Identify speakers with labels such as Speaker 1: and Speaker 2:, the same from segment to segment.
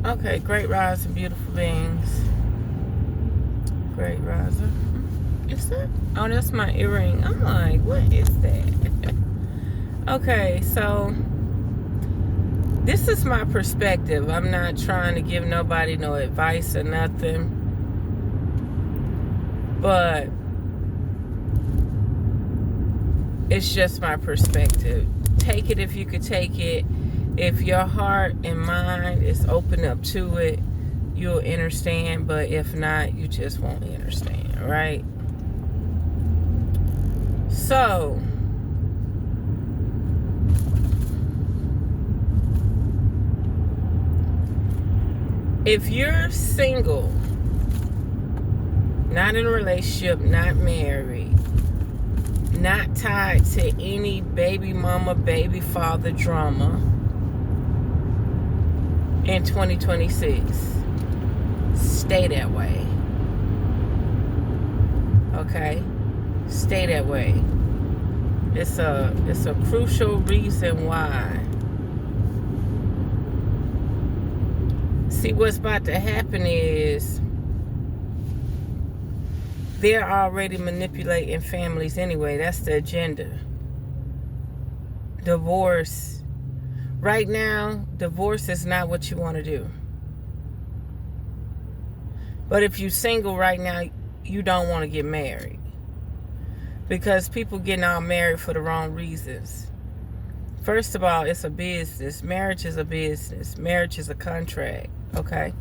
Speaker 1: Okay, great rise and beautiful beings. Great riser. Is that? Oh, that's my earring. I'm like, what is that? Okay, so this is my perspective. I'm not trying to give nobody no advice or nothing. But it's just my perspective. Take it if you could take it. If your heart and mind is open up to it, you'll understand. But if not, you just won't understand, right? So, if you're single, not in a relationship, not married, not tied to any baby mama, baby father drama in 2026, stay that way. Okay? Stay that way. It's a crucial reason why. See, what's about to happen is they're already manipulating families anyway. That's the agenda. Divorce. Right now, divorce is not what you want to do. But if you're single right now, you don't want to get married. Because people getting all married for the wrong reasons. First of all, it's a business. Marriage is a business. Marriage is a contract. Okay?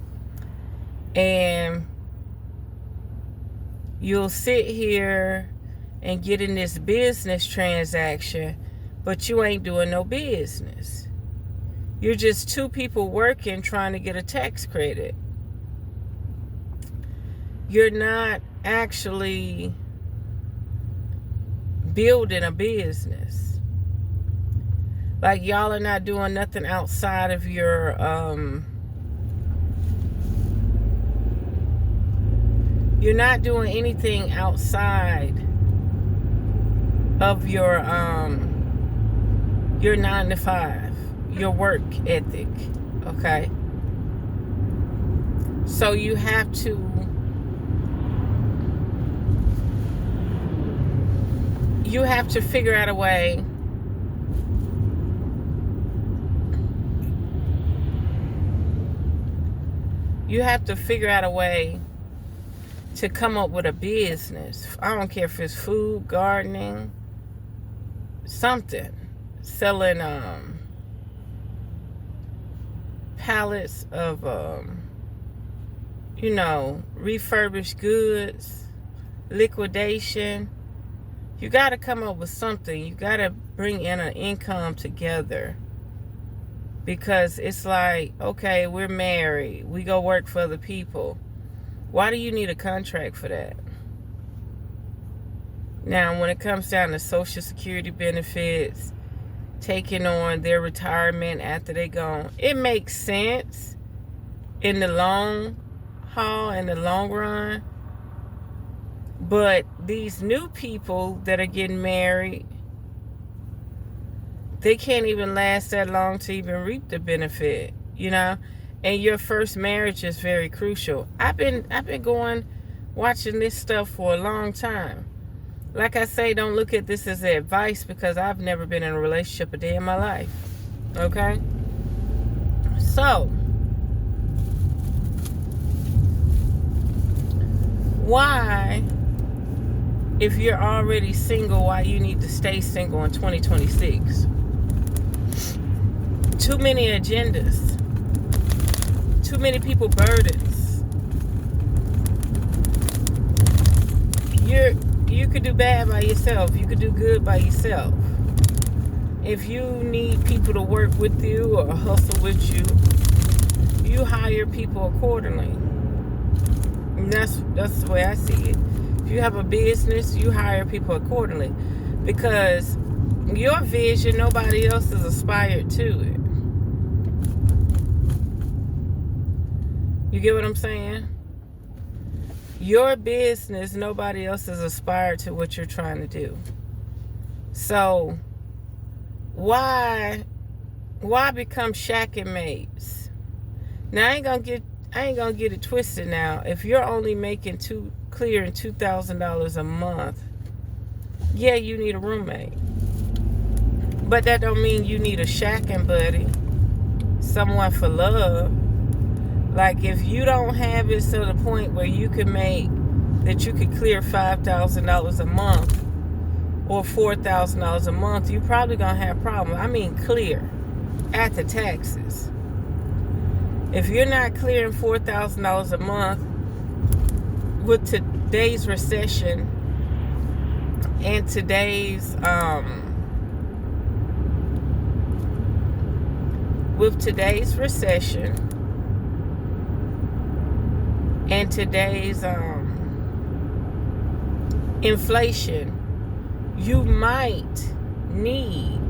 Speaker 1: And you'll sit here and get in this business transaction, but you ain't doing no business. You're just two people working trying to get a tax credit. You're not actually building a business. Like, y'all are not doing nothing outside of your you're not doing anything outside of your 9 to 5, your work ethic, okay? So you have to figure out a way to come up with a business. I don't care if it's food, gardening, something. Selling pallets of refurbished goods, liquidation. You got to come up with something. You got to bring in an income together. Because it's like, okay, we're married. We go work for other people. Why do you need a contract for that? Now, when it comes down to Social Security benefits, taking on their retirement after they're gone, it makes sense in the long haul, in the long run. But these new people that are getting married, they can't even last that long to even reap the benefit, And your first marriage is very crucial. I've been watching this stuff for a long time. Like I say, don't look at this as advice because I've never been in a relationship a day in my life. Okay? So, why, if you're already single, why you need to stay single in 2026? Too many agendas. Too many people burdens. You could do bad by yourself. You could do good by yourself. If you need people to work with you or hustle with you, you hire people accordingly. And that's the way I see it. If you have a business, you hire people accordingly. Because your vision, nobody else is aspired to it. You get what I'm saying? Your business, nobody else is aspired to what you're trying to do. So, why become shacking mates? Now I ain't gonna get it twisted now. If you're only making clearing $2,000 a month, yeah, you need a roommate. But that don't mean you need a shacking buddy, someone for love. Like if you don't have it to the point where you can that you could clear $5,000 a month or $4,000 a month, you're probably gonna have problems. I mean clear after taxes. If you're not clearing $4,000 a month with today's recession and today's inflation, you might need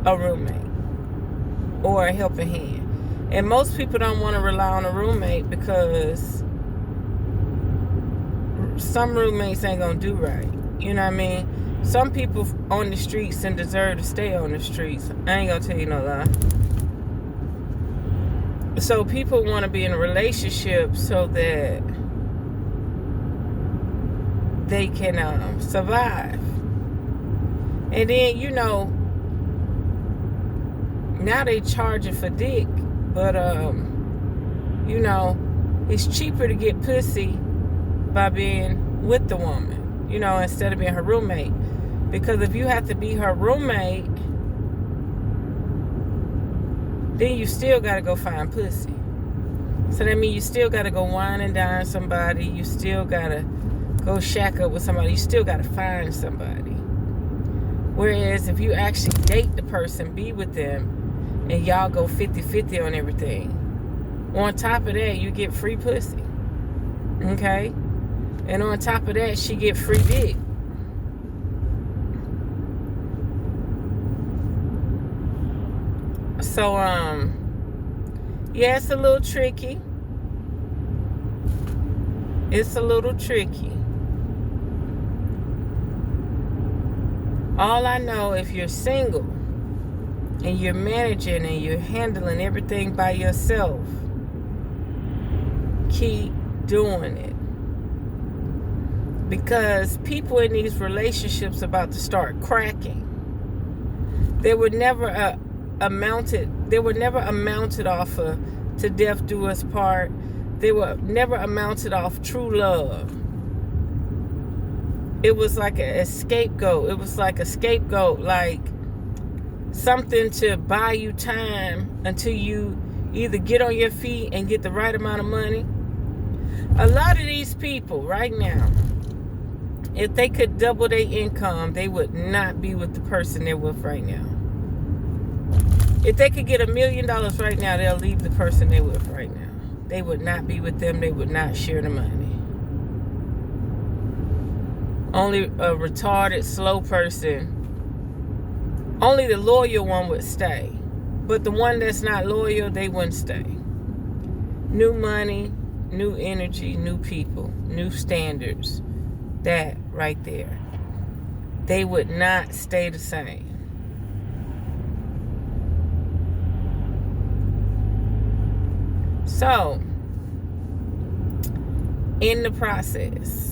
Speaker 1: a roommate or a helping hand. And most people don't want to rely on a roommate because some roommates ain't gonna do right. You know what I mean? Some people on the streets and deserve to stay on the streets. I ain't gonna tell you no lie. So people want to be in a relationship so that they can survive. And then, now they charging for dick. But, it's cheaper to get pussy by being with the woman, instead of being her roommate. Because if you have to be her roommate, then you still got to go find pussy. So that means you still got to go wine and dine somebody. You still got to go shack up with somebody. You still got to find somebody. Whereas if you actually date the person, be with them, and y'all go 50-50 on everything, on top of that, you get free pussy. Okay? And on top of that, she get free dick. So, yeah, it's a little tricky. All I know, if you're single and you're managing and you're handling everything by yourself, keep doing it. Because people in these relationships about to start cracking. They were never amounted off of "to death do us part." They were never amounted off true love. It was like a scapegoat. It was like a scapegoat, like something to buy you time until you either get on your feet and get the right amount of money. A lot of these people right now, if they could double their income, they would not be with the person they're with right now. If they could get $1 million right now, they'll leave the person they're with right now. They would not be with them. They would not share the money. Only a retarded, slow person, only the loyal one would stay. But the one that's not loyal, they wouldn't stay. New money, new energy, new people, new standards. That right there. They would not stay the same. So, in the process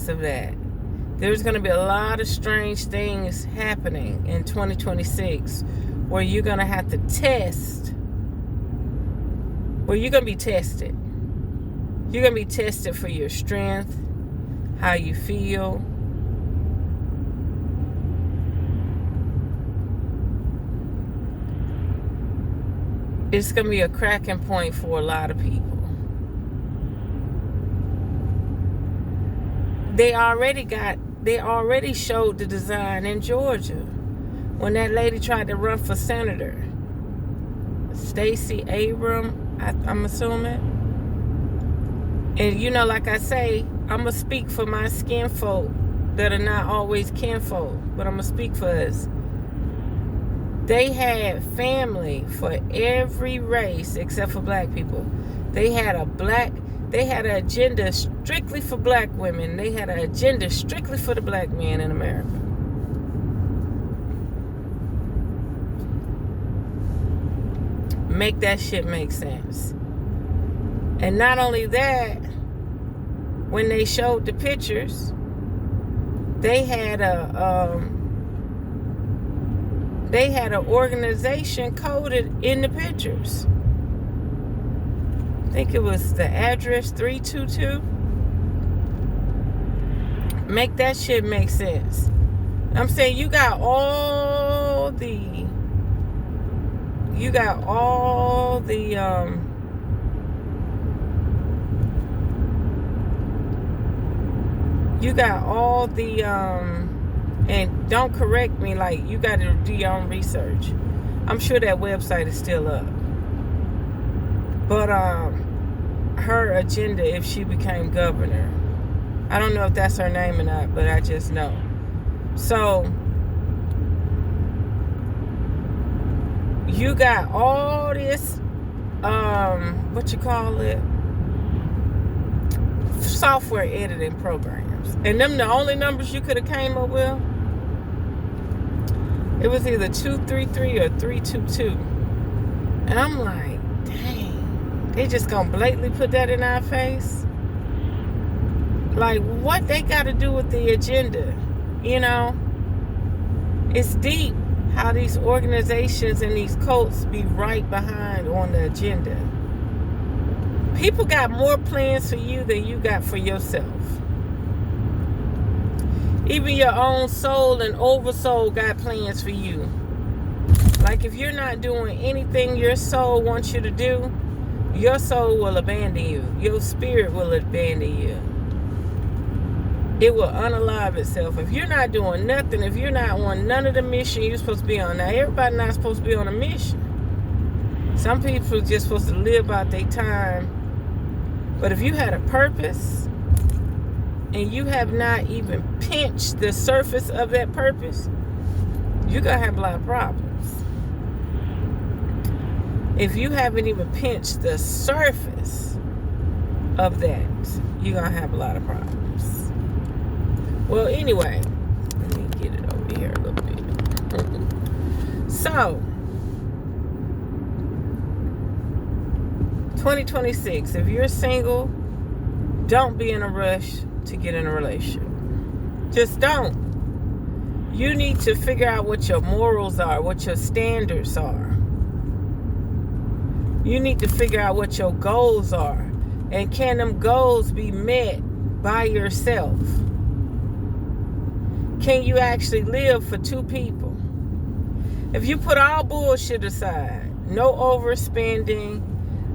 Speaker 1: of that, there's going to be a lot of strange things happening in 2026 where you're going to have to test, where you're going to be tested. You're going to be tested for your strength, how you feel. It's going to be a cracking point for a lot of people. They already showed the design in Georgia when that lady tried to run for senator. Stacey Abrams, I'm assuming. And like I say, I'm going to speak for my skin folk that are not always kinfolk, but I'm going to speak for us. They had family for every race except for black people. They had an agenda strictly for black women. They had an agenda strictly for the black man in America. Make that shit make sense. And not only that, when they showed the pictures, they had an organization coded in the pictures. I think it was the address 322. Make that shit make sense. I'm saying you got all the and don't correct me, like, you got to do your own research. I'm sure that website is still up. But her agenda, if she became governor, I don't know if that's her name or not, but I just know. So you got all this software editing programs, and them the only numbers you could have came up with. It was either 233 or 322, and I'm like, dang, they just gonna blatantly put that in our face. Like, what they got to do with the agenda? You know, it's deep how these organizations and these cults be right behind on the agenda. People got more plans for you than you got for yourself. Even your own soul and oversoul got plans for you. Like, if you're not doing anything your soul wants you to do, your soul will abandon you. Your spirit will abandon you. It will unalive itself. If you're not doing nothing, if you're not on none of the mission you're supposed to be on. Now, everybody not supposed to be on a mission. Some people are just supposed to live out their time. But if you had a purpose and you have not even pinched the surface of that purpose, you're going to have a lot of problems. If you haven't even pinched the surface of that, you're going to have a lot of problems. Well, anyway, let me get it over here a little bit. So, 2026, if you're single, don't be in a rush to get in a relationship. Just don't. You need to figure out what your morals are, what your standards are. You need to figure out what your goals are. And can them goals be met by yourself? Can you actually live for two people? If you put all bullshit aside, no overspending,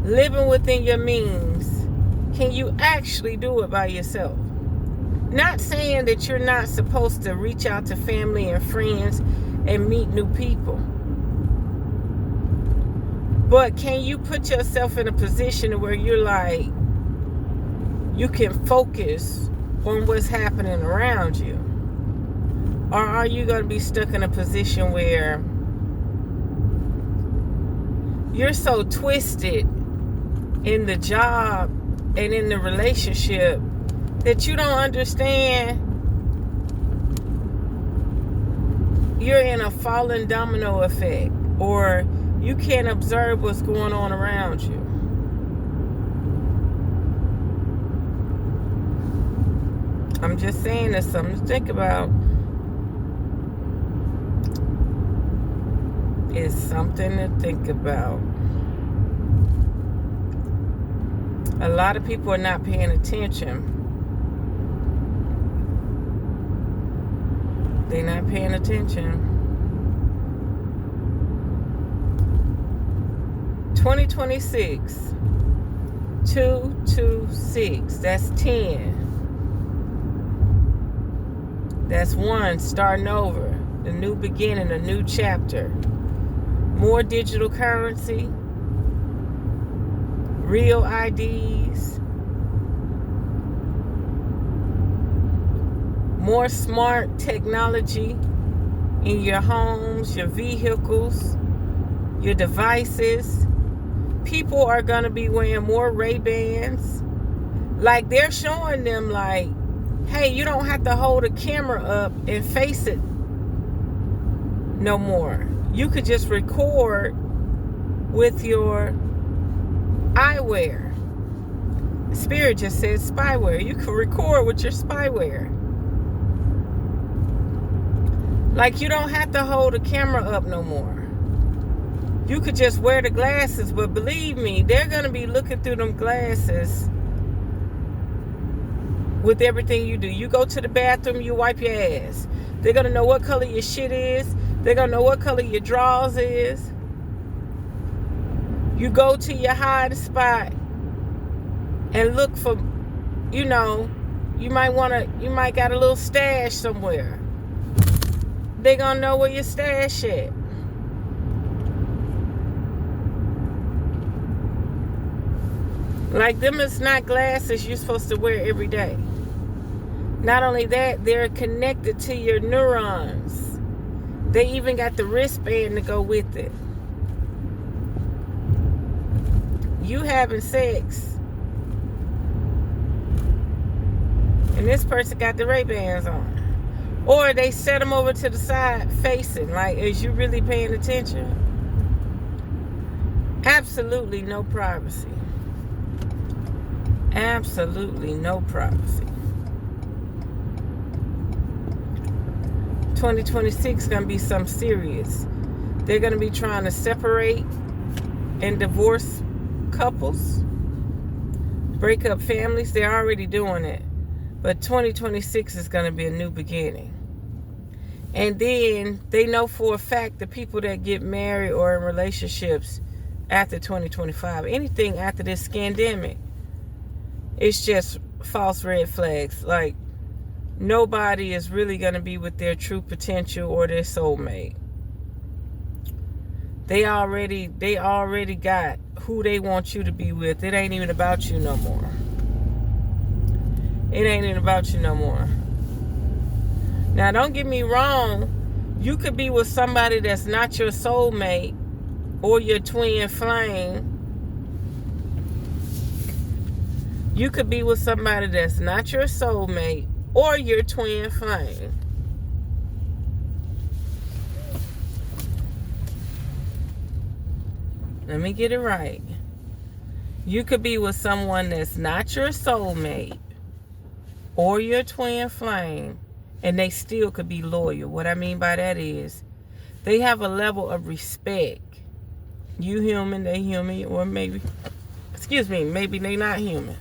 Speaker 1: living within your means, can you actually do it by yourself? Not saying that you're not supposed to reach out to family and friends and meet new people. But can you put yourself in a position where you're like, you can focus on what's happening around you? Or are you going to be stuck in a position where you're so twisted in the job and in the relationship that you don't understand you're in a falling domino effect, or you can't observe what's going on around you? I'm just saying there's something to think about. It's something to think about. A lot of people are not paying attention. They're not paying attention. 2026, 226, that's 10. That's 1, starting over, the new beginning, a new chapter. More digital currency, real IDs, more smart technology in your homes, your vehicles, your devices. People are going to be wearing more Ray-Bans. Like, they're showing them, like, hey, you don't have to hold a camera up and face it no more. You could just record with your eyewear. Spirit just said spyware. You can record with your spyware. Like, you don't have to hold a camera up no more. You could just wear the glasses, but believe me, they're going to be looking through them glasses with everything you do. You go to the bathroom, you wipe your ass. They're going to know what color your shit is. They're going to know what color your drawers is. You go to your hiding spot and look for, you might got a little stash somewhere. They're going to know where your stash at. Like, them is not glasses you're supposed to wear every day. Not only that, they're connected to your neurons. They even got the wristband to go with it. You having sex, and this person got the Ray-Bans on. Or they set them over to the side facing. Like, is you really paying attention? Absolutely no privacy. Absolutely no privacy. 2026 is going to be something serious. They're going to be trying to separate and divorce couples, break up families. They're already doing it. But 2026 is going to be a new beginning. And then they know for a fact the people that get married or in relationships after 2025, anything after this scandemic, it's just false red flags. Like, nobody is really going to be with their true potential or their soulmate. They already got who they want you to be with. It ain't even about you no more. It ain't even about you no more. Now, don't get me wrong. You could be with somebody that's not your soulmate or your twin flame. You could be with somebody that's not your soulmate or your twin flame. Let me get it right. You could be with someone that's not your soulmate or your twin flame, and they still could be loyal. What I mean by that is they have a level of respect. You human, they human, or maybe they not human.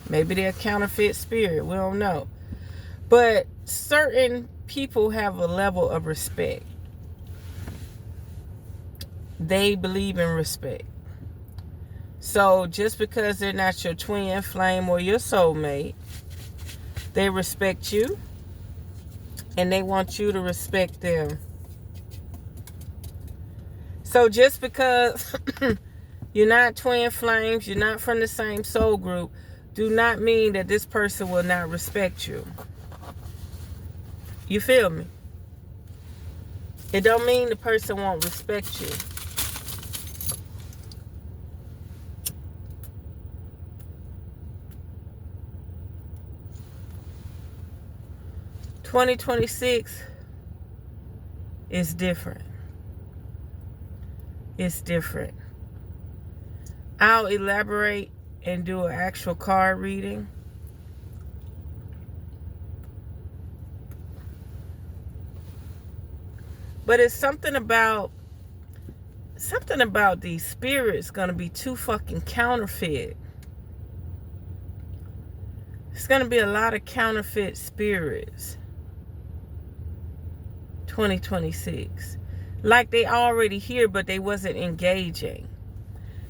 Speaker 1: Maybe they're a counterfeit spirit. We don't know. But certain people have a level of respect. They believe in respect. So just because they're not your twin flame or your soulmate, they respect you and they want you to respect them. So just because you're not twin flames, you're not from the same soul group, do not mean that this person will not respect you. You feel me? It don't mean the person won't respect you. (2026) is different. It's different. I'll elaborate and do an actual card reading. But it's something about these spirits gonna be too fucking counterfeit. It's gonna be a lot of counterfeit spirits. 2026. Like they already here, but they wasn't engaging.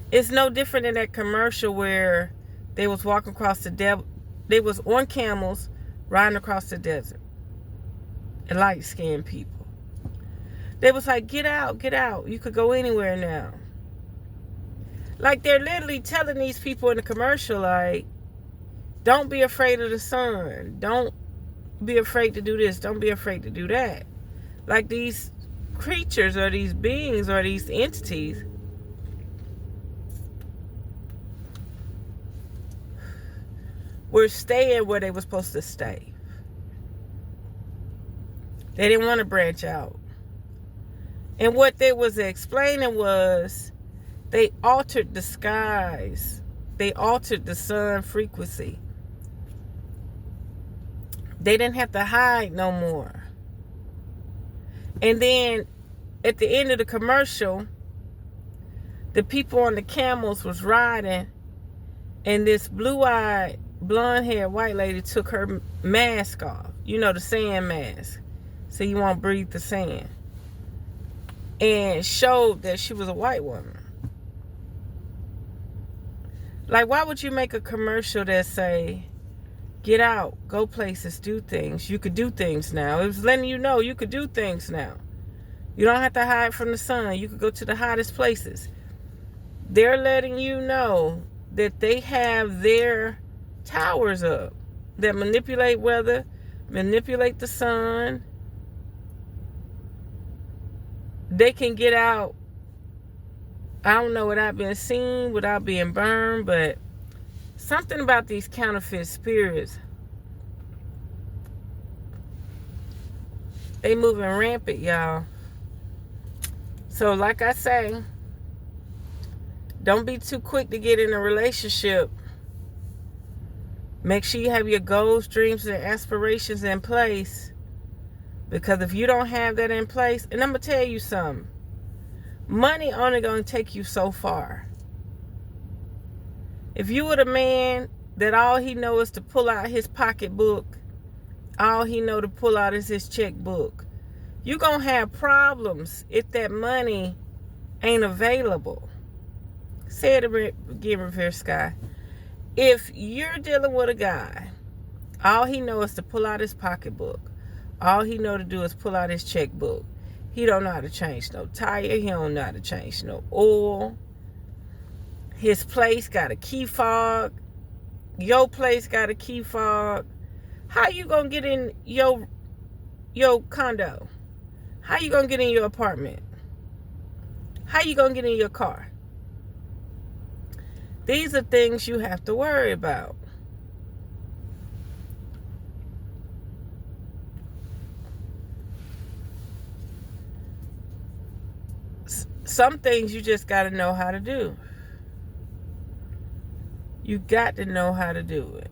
Speaker 1: It's no different than that commercial where they was walking across the desert. They was on camels riding across the desert. And light-skinned people. They was like, get out, get out. You could go anywhere now. Like, they're literally telling these people in the commercial, like, don't be afraid of the sun. Don't be afraid to do this. Don't be afraid to do that. Like, these creatures or these beings or these entities were staying where they were supposed to stay. They didn't want to branch out. And what they was explaining was They altered the skies. They altered the sun frequency. They didn't have to hide no more. And then at the end of the commercial, the people on the camels was riding, and this blue-eyed, blonde-haired white lady took her mask off. You know, the sand mask. So you won't breathe the sand. And showed that she was a white woman. Like, why would you make a commercial that say, get out, go places, do things. You could do things now. It was letting you know you could do things now. You don't have to hide from the sun. You could go to the hottest places. They're letting you know that they have their towers up that manipulate weather, manipulate the sun. They can get out, I don't know, without being seen, without being burned, but something about these counterfeit spirits, they moving rampant, y'all. So like I say, don't be too quick to get in a relationship. Make sure you have your goals, dreams, and aspirations in place. Because if you don't have that in place, and I'm going to tell you something, money only going to take you so far. If you were the man that all he know is to pull out his pocketbook, all he know to pull out is his checkbook, you're going to have problems if that money ain't available. Say it again, RevereSky. If you're dealing with a guy, all he know is to pull out his pocketbook, all he know to do is pull out his checkbook. He don't know how to change no tire. He don't know how to change no oil. His place got a key fob. Your place got a key fob. How you gonna get in your condo? How you gonna get in your apartment? How you gonna get in your car? These are things you have to worry about. Some things you just got to know how to do. You got to know how to do it.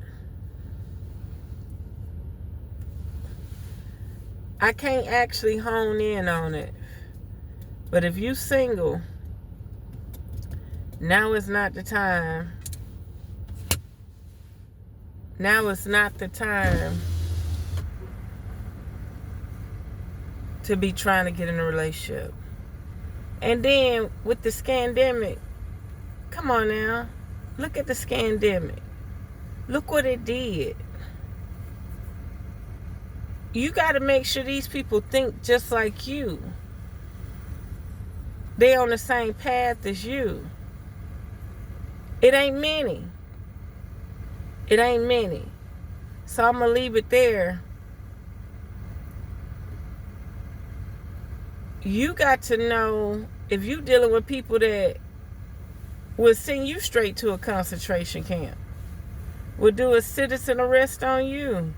Speaker 1: I can't actually hone in on it. But if you single, now is not the time. Now is not the time to be trying to get in a relationship. And then with the scandemic, come on now, look at the scandemic. Look what it did. You got to make sure these people think just like you. They on the same path as you. It ain't many. It ain't many. So I'm going to leave it there. You got to know, if you dealing with people that will send you straight to a concentration camp, will do a citizen arrest on you.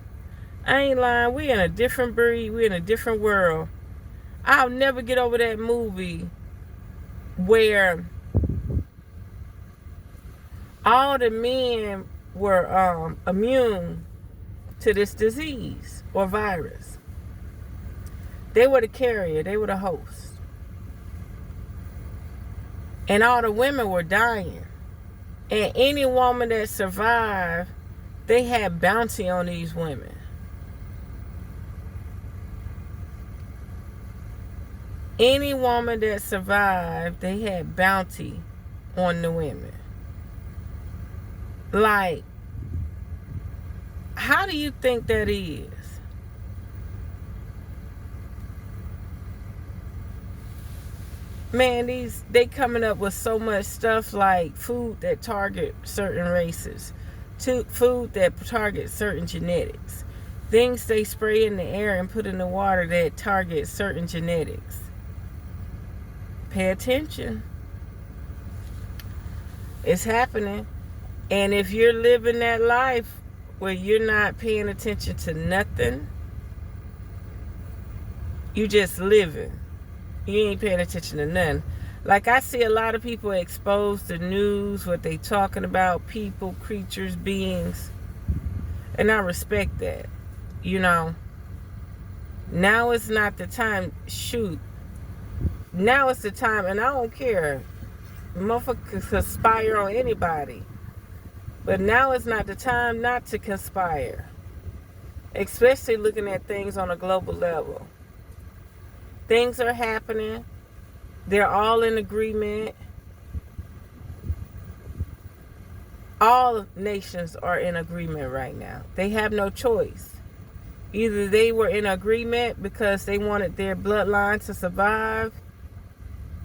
Speaker 1: I ain't lying. We in a different breed. We in a different world. I'll never get over that movie where all the men were immune to this disease or virus. They were the carrier. They were the host. And all the women were dying. And any woman that survived, they had bounty on these women. Any woman that survived, they had bounty on the women. Like, how do you think that is? Man, they coming up with so much stuff like food that target certain races, food that target certain genetics, things they spray in the air and put in the water that target certain genetics. Pay attention. It's happening. And if you're living that life where you're not paying attention to nothing, you just living. You ain't paying attention to nothing. Like, I see a lot of people exposed to news, what they talking about, people, creatures, beings. And I respect that. You know, now is not the time. Shoot. Now is the time, and I don't care. Motherfucker can conspire on anybody. But now is not the time not to conspire. Especially looking at things on a global level. Things are happening. They're all in agreement. All nations are in agreement right now. They have no choice. Either they were in agreement because they wanted their bloodline to survive,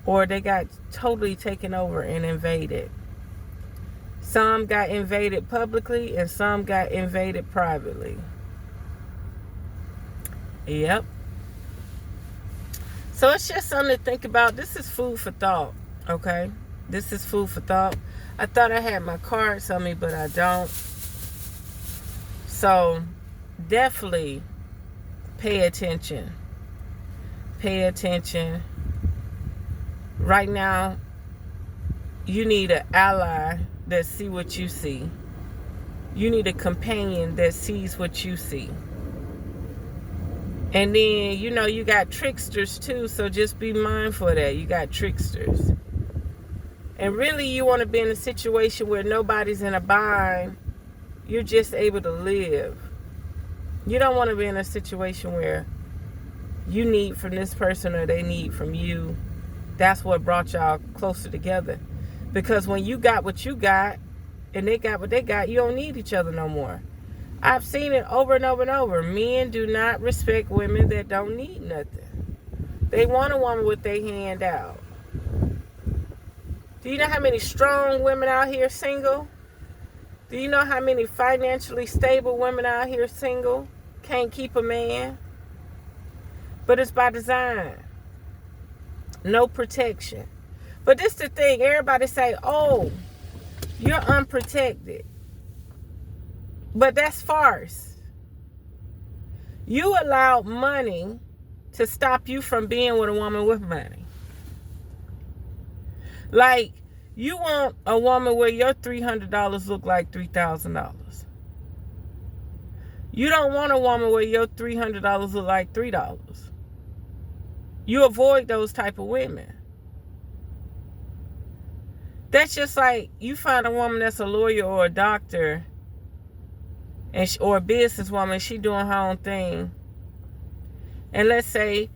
Speaker 1: or they got totally taken over and invaded. Some got invaded publicly and some got invaded privately. Yep. So it's just something to think about. This is food for thought, okay? This is food for thought. I thought I had my cards on me, but I don't. So definitely pay attention. Pay attention. Right now, you need an ally that see what you see. You need a companion that sees what you see. And then, you know, you got tricksters too, so just be mindful of that. You got tricksters. And really, you want to be in a situation where nobody's in a bind. You're just able to live. You don't want to be in a situation where you need from this person or they need from you. That's what brought y'all closer together. Because when you got what you got and they got what they got, you don't need each other no more. I've seen it over and over and over. Men do not respect women that don't need nothing. They want a woman with their hand out. Do you know how many strong women out here single? Do you know how many financially stable women out here single? Can't keep a man. But it's by design. No protection. But this the thing. Everybody say, oh, you're unprotected. But that's farce. You allowed money to stop you from being with a woman with money. Like, you want a woman where your $300 look like $3,000. You don't want a woman where your $300 look like $3. You avoid those type of women. That's just like you find a woman that's a lawyer or a doctor or a businesswoman, she doing her own thing. And let's say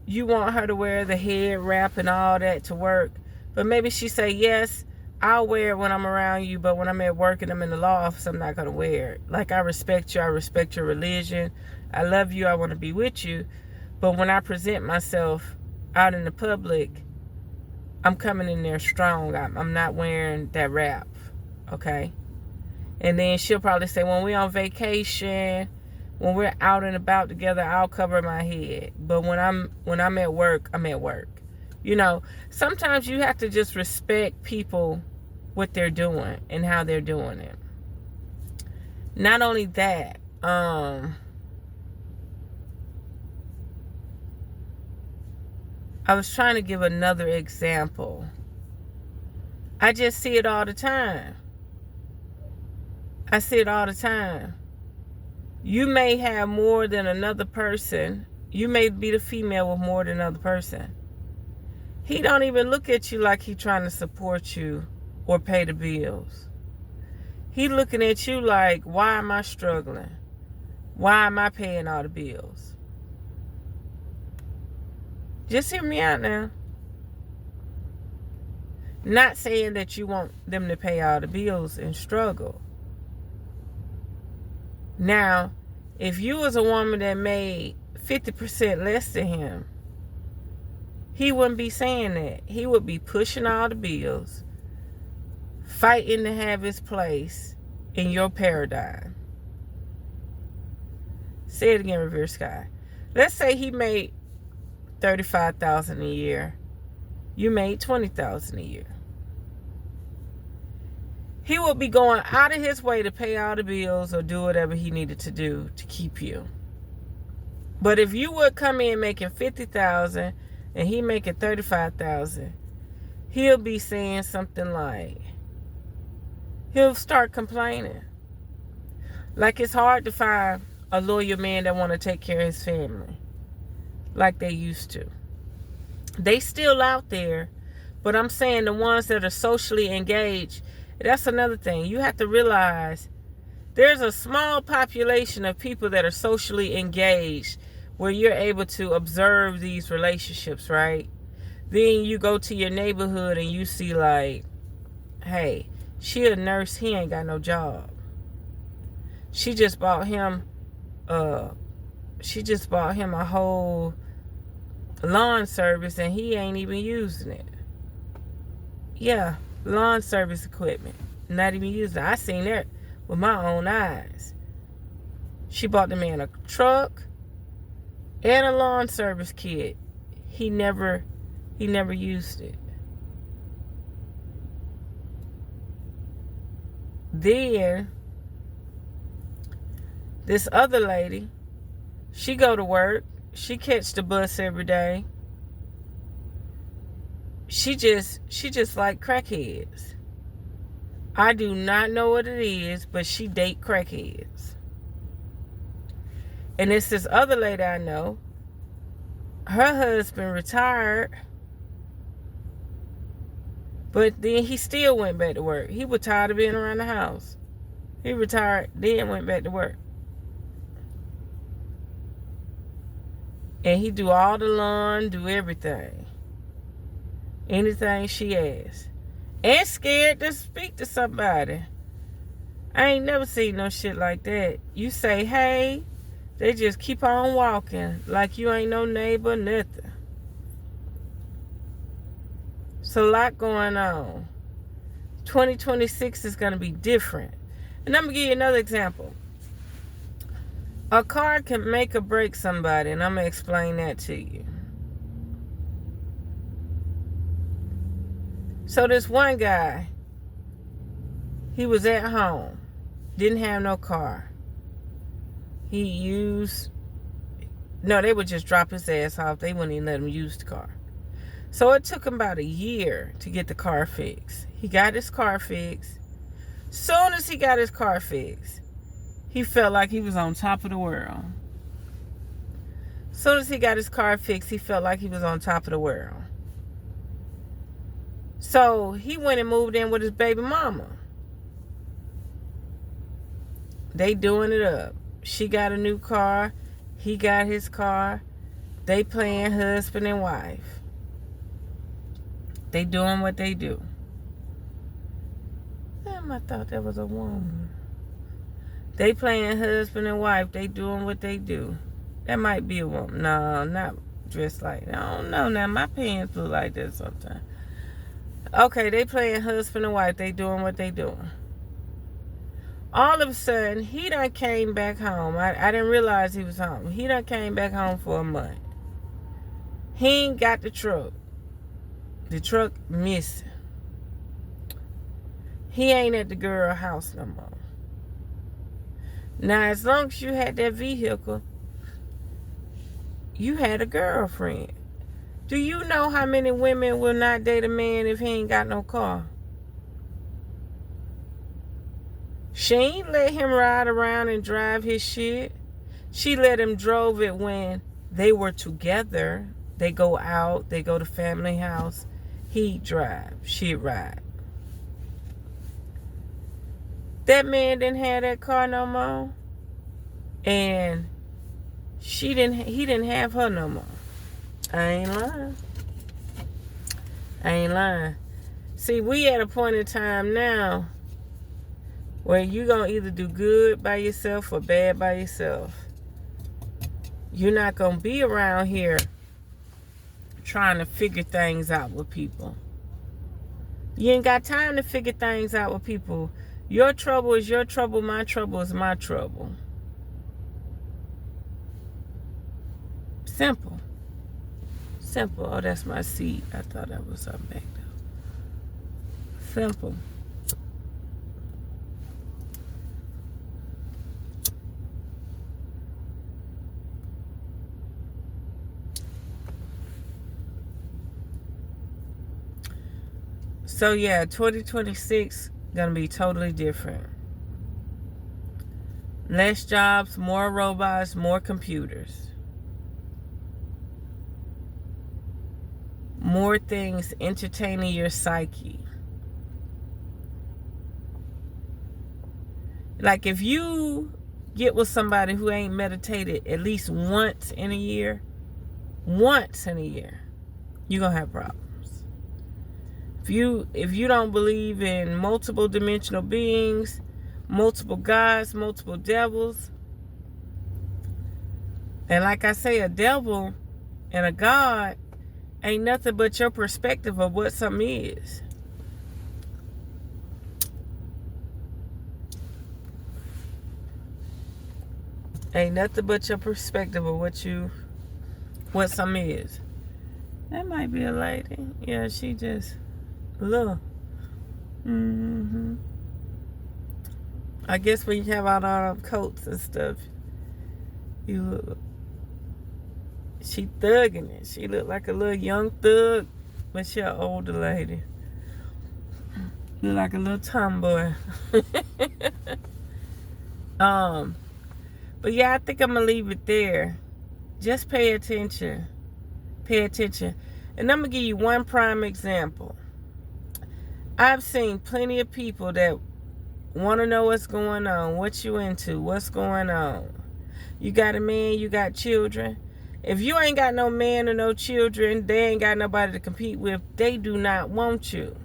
Speaker 1: you want her to wear the head wrap and all that to work. But maybe she say, yes, I'll wear it when I'm around you, but when I'm at work and I'm in the law office, I'm not going to wear it. Like, I respect you. I respect your religion. I love you. I want to be with you. But when I present myself out in the public, I'm coming in there strong. I'm not wearing that wrap. Okay? And then she'll probably say, when we're on vacation, when we're out and about together, I'll cover my head. But when I'm at work, I'm at work. You know, sometimes you have to just respect people, what they're doing and how they're doing it. Not only that, I was trying to give another example. I just see it all the time. I see it all the time. You may have more than another person. You may be the female with more than another person. He don't even look at you like he trying to support you or pay the bills. He looking at you like, why am I struggling? Why am I paying all the bills? Just hear me out now. Not saying that you want them to pay all the bills and struggle. Now, if you was a woman that made 50% less than him, he wouldn't be saying that. He would be pushing all the bills, fighting to have his place in your paradigm. Say it again, Revere Sky. Let's say he made $35,000 a year. You made $20,000 a year. He would be going out of his way to pay all the bills or do whatever he needed to do to keep you. But if you would come in making $50,000 and he making $35,000, he'll be saying something like, he'll start complaining. Like it's hard to find a loyal man that want to take care of his family like they used to. They still out there, but I'm saying the ones that are socially engaged, that's another thing. You have to realize there's a small population of people that are socially engaged where you're able to observe these relationships, right? Then you go to your neighborhood and you see like, hey, she a nurse, he ain't got no job. She just bought him a whole lawn service and he ain't even using it. Yeah, lawn service equipment. Not even using it. I seen that with my own eyes. She bought the man a truck and a lawn service kit. He never used it. Then this other lady, she go to work. She catch the bus every day. She just like crackheads. I do not know what it is, but she date crackheads. And it's this other lady I know. Her husband retired, but then he still went back to work. He was tired of being around the house. He retired, then went back to work. And he do all the lawn, do everything. Anything she asks. And scared to speak to somebody. I ain't never seen no shit like that. You say, hey, they just keep on walking like you ain't no neighbor, nothing. It's a lot going on. 2026 is going to be different. And I'm going to give you another example. A car can make or break somebody, and I'm going to explain that to you. So this one guy, he was at home, didn't have no car. They would just drop his ass off. They wouldn't even let him use the car. So it took him about a year to get the car fixed. He got his car fixed. Soon as he got his car fixed, he felt like he was on top of the world. Soon as he got his car fixed, he felt like he was on top of the world. So he went and moved in with his baby mama. They doing it up. She got a new car. He got his car. They playing husband and wife. They doing what they do. Damn, I thought that was a woman. They playing husband and wife. They doing what they do. That might be a woman. No, not dressed like that. I don't know now. My pants look like that sometimes. Okay, they playing husband and wife. They doing what they doing. All of a sudden, he done came back home. I didn't realize he was home. He done came back home for a month. He ain't got the truck. The truck missing. He ain't at the girl house no more. Now, as long as you had that vehicle, you had a girlfriend. Do you know how many women will not date a man if he ain't got no car? She ain't let him ride around and drive his shit. She let him drove it when they were together. They go out, they go to family house. He drive, she ride. That man didn't have that car no more. And he didn't have her no more. I ain't lying. See, we at a point in time now where you gonna either do good by yourself or bad by yourself. You're not gonna be around here trying to figure things out with people. You ain't got time to figure things out with people. Your trouble is your trouble. My trouble is my trouble. Simple. Simple. Oh, that's my seat. I thought that was something back there. Simple. So yeah, 2026 gonna be totally different. Less jobs, more robots, more computers. More things entertaining your psyche. Like if you get with somebody who ain't meditated at least once in a year, you're gonna have problems. If you don't believe in multiple dimensional beings, multiple gods, multiple devils, and like I say, a devil and a god ain't nothing but your perspective of what something is. Ain't nothing but your perspective of what something is. That might be a lady. Yeah, she just look. I guess when you have on all them coats and stuff, you look. She thugging it. She look like a little young thug, but she an older lady. Look like a little tomboy. But yeah, I think I'm gonna leave it there. Just pay attention. Pay attention. And I'm gonna give you one prime example. I've seen plenty of people that want to know what's going on, what you into, what's going on. You got a man, you got children. If you ain't got no man or no children, they ain't got nobody to compete with, they do not want you.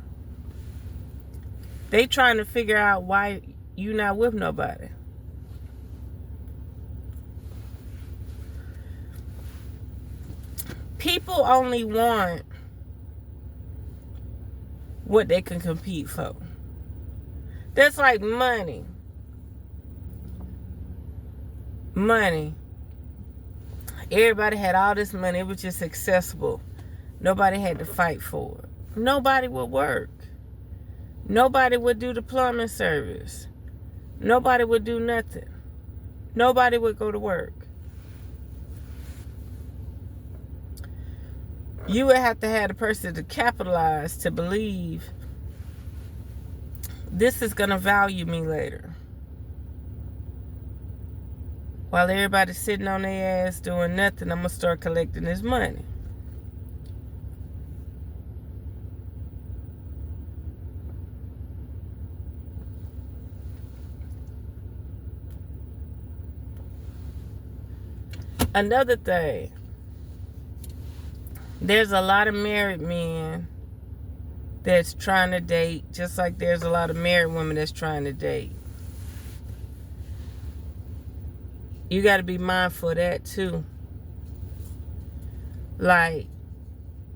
Speaker 1: They trying to figure out why you not with nobody. People only want what they can compete for. That's like money. Money. Everybody had all this money. It was just accessible. Nobody had to fight for it. Nobody would work. Nobody would do the plumbing service. Nobody would do nothing. Nobody would go to work. You would have to have the person to capitalize to believe this is going to value me later. While everybody's sitting on their ass doing nothing, I'm going to start collecting this money. Another thing. There's a lot of married men that's trying to date, just like there's a lot of married women that's trying to date. You got to be mindful of that too. Like,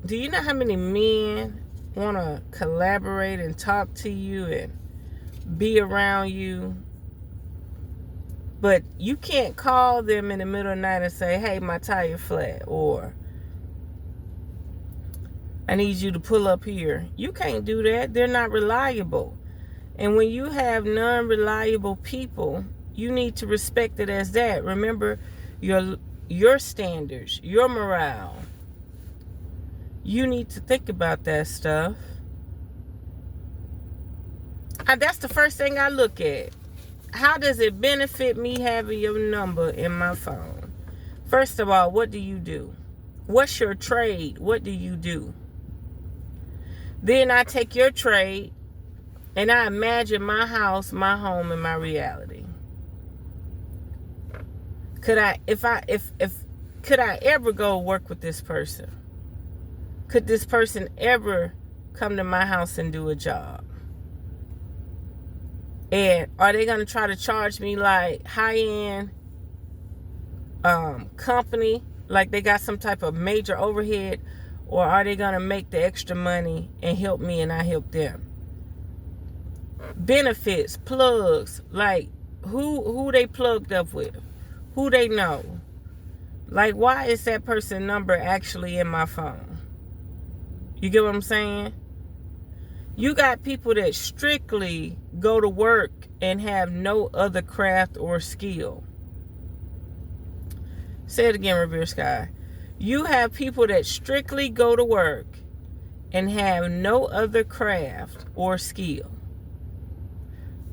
Speaker 1: do you know how many men want to collaborate and talk to you and be around you, but you can't call them in the middle of the night and say, hey, my tire flat, or I need you to pull up here. You can't do that. They're not reliable. And when you have non-reliable people, you need to respect it as that. Remember your standards, your morale. You need to think about that stuff. That's the first thing I look at. How does it benefit me having your number in my phone? First of all, what do you do? What's your trade? What do you do? Then I take your trade and I imagine my house, my home, and my reality. Could I ever go work with this person? Could this person ever come to my house and do a job? And are they going to try to charge me like high-end company, like they got some type of major overhead? Or are they going to make the extra money and help me and I help them? Benefits, plugs, like who they plugged up with? Who they know? Like, why is that person's number actually in my phone? You get what I'm saying? You got people that strictly go to work and have no other craft or skill. Say it again, Revere Sky. You have people that strictly go to work and have no other craft or skill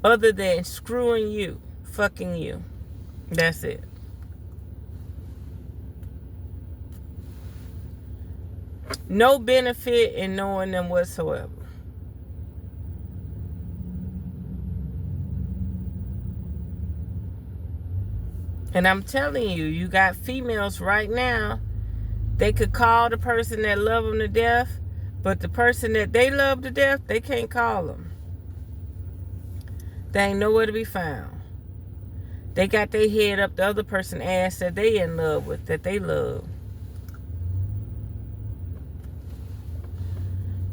Speaker 1: other than screwing you, fucking you. That's it. No benefit in knowing them whatsoever. And I'm telling you, you got females right now, they could call the person that love them to death, but the person that they love to death, they can't call them. They ain't nowhere to be found. They got their head up the other person's ass that they in love with, that they love.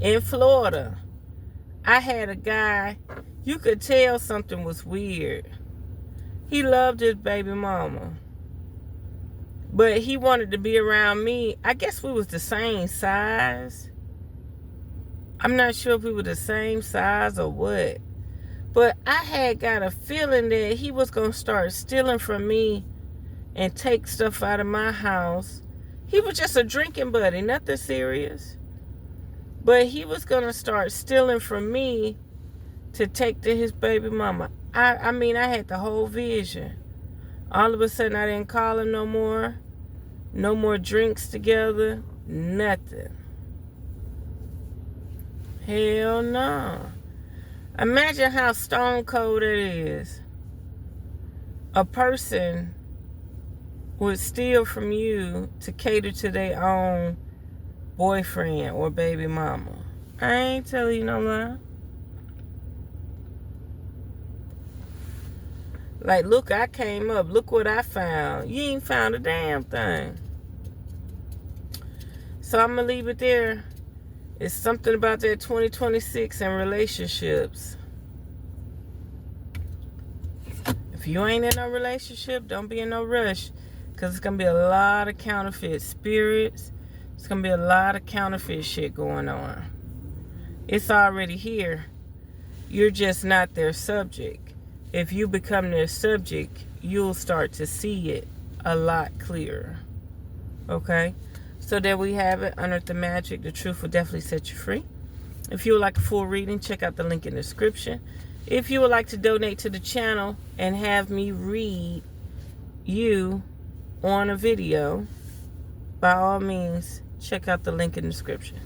Speaker 1: In Florida, I had a guy, you could tell something was weird. He loved his baby mama, but he wanted to be around me. I guess we was the same size. I'm not sure if we were the same size or what, but I had got a feeling that he was going to start stealing from me and take stuff out of my house. He was just a drinking buddy, nothing serious. But he was going to start stealing from me to take to his baby mama. I mean, I had the whole vision. All of a sudden, I didn't call him no more. No more drinks together. Nothing. Hell no. Imagine how stone cold it is. A person would steal from you to cater to their own boyfriend or baby mama. I ain't telling you no lie. Like, look, I came up. Look what I found. You ain't found a damn thing. So I'm going to leave it there. It's something about that 2026 and relationships. If you ain't in no relationship, don't be in no rush. Because it's going to be a lot of counterfeit spirits. It's going to be a lot of counterfeit shit going on. It's already here. You're just not their subject. If you become their subject, you'll start to see it a lot clearer. Okay? So there we have it. Unearth the magic. The truth will definitely set you free. If you would like a full reading, check out the link in the description. If you would like to donate to the channel and have me read you on a video, by all means, check out the link in the description.